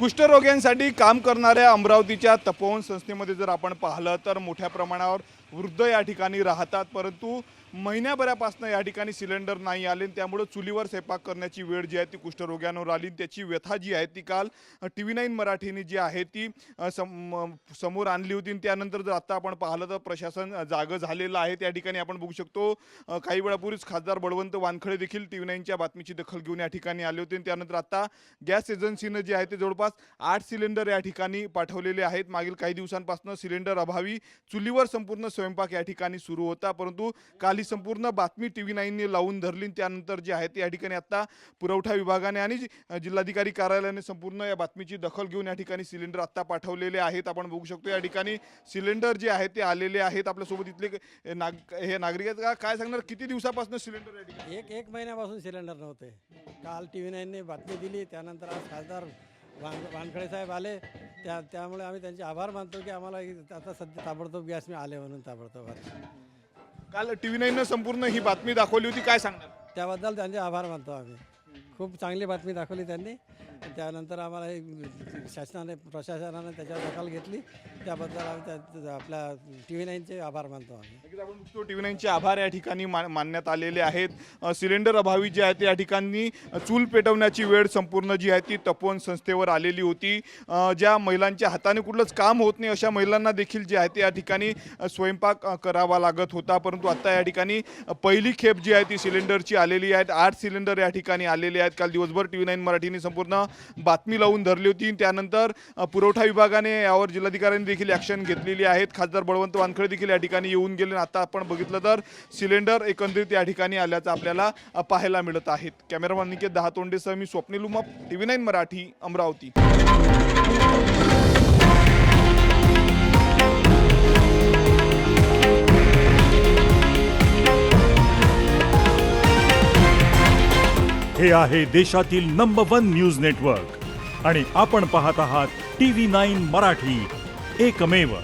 कुष्ठरोग्यांसाठी काम करणाऱ्या अमरावतीच्या तपोवन संस्थेमध्ये जर आपण पाहिलं तर मोठ्या प्रमाणावर वृद्ध या ठिकाणी राहतात, परंतु महिन्याभरापासून या ठिकाणी सिलेंडर नाही आले, त्यामुळे चुलीवर स्वयंपाक करण्याची वेळ जी आहे ती कुष्ठरोग्यांवर आली। त्याची व्यथा जी आहे ती काल TV9 मराठीने जी आहे ती समोर आणली होती। त्यानंतर जर आता आपण पाहिलं तर प्रशासन जागं झालेलं आहे। त्या ठिकाणी आपण बघू शकतो काही वेळापूर्वीच खासदार बळवंत वानखडे देखील TV9च्या बातमीची दखल घेऊन या ठिकाणी आले होते। त्यानंतर आता गॅस एजन्सीने जे आहे ते जवळपास 8 सिलेंडर या ठिकाणी पाठवलेले आहेत। मागील काही दिवसांपासून सिलेंडर अभावी चुलीवर संपूर्ण स्वयंपाक या ठिकाणी सुरू होता, परंतु काल संपूर्ण बातमी TV9ने लावून धरली। त्यानंतर जे आहे या ठिकाणी आता पुरवठा विभागाने आणि जिल्हाधिकारी कार्यालयाने संपूर्ण या बातमीची दखल घेऊन या ठिकाणी सिलेंडर आता पाठवलेले आहेत। आपण बघू शकतो या ठिकाणी सिलेंडर जे आहे ते आलेले आहेत। आपल्या सोबत इथले हे नागरिक आहेत, काय सांगणार किती दिवसापासून सिलेंडर या ठिकाणी? एक महिन्यापासून सिलेंडर नव्हते। काल TV9ने बातमी दिली, त्यानंतर आज खासदार वानखडे साहेब आले, त्यामुळे आम्ही त्यांचे आभार मानतो की आम्हाला आता सध्या ताबडतोब गॅस आले म्हणून ताबडतोब काल TV9ने संपूर्ण ही बातमी दाखवली होती, काय सांगणार? त्याबद्दल त्यांचे आभार मानतो आम्ही। खूप चांगली बातमी दाखवली त्यांनी, त्यानंतर आम्हाला शासनाने प्रशासनाने त्याच्यावर दखल घेतली, त्याबद्दल आम्ही आपल्या TV9चे आभार मानतो आम्ही। आपण बघतो TV9चे आभार या ठिकाणी मानण्यात आलेले आहेत। सिलेंडर अभावी जे आहे ते या ठिकाणी चूल पेटवण्याची वेळ संपूर्ण जी आहे ती तपोवन संस्थेवर आलेली होती। ज्या महिलांच्या हाताने कुठलंच काम होत नाही अशा महिलांना देखील जे आहे ते या ठिकाणी स्वयंपाक करावा लागत होता, परंतु आता या ठिकाणी पहिली खेप जी आहे ती सिलेंडरची आलेली आहे। 8 सिलेंडर या ठिकाणी आलेले आहेत। काल दिवसभर TV9 मराठीने संपूर्ण बातमी लावून धरली होती। त्यानंतर पुरवठा विभागाने यावर जिल्हाधिकाऱ्यांनी देखील ॲक्शन घेतलेली आहेत। खासदार बळवंत वानखडे देखील या ठिकाणी येऊन गेले। आता आपण बघितलं तर सिलेंडर एकंदरीत या ठिकाणी आल्याचं आपल्याला पाहायला मिळत आहेत। कॅमेरामॅन निकेत दहातोंडेसह मी स्वप्नील उमाप, TV9 मराठी, अमरावती। हे आहे देशातील नंबर 1 न्यूज नेटवर्क आणि आपण पाहत आहात TV9 मराठी, एकमेव।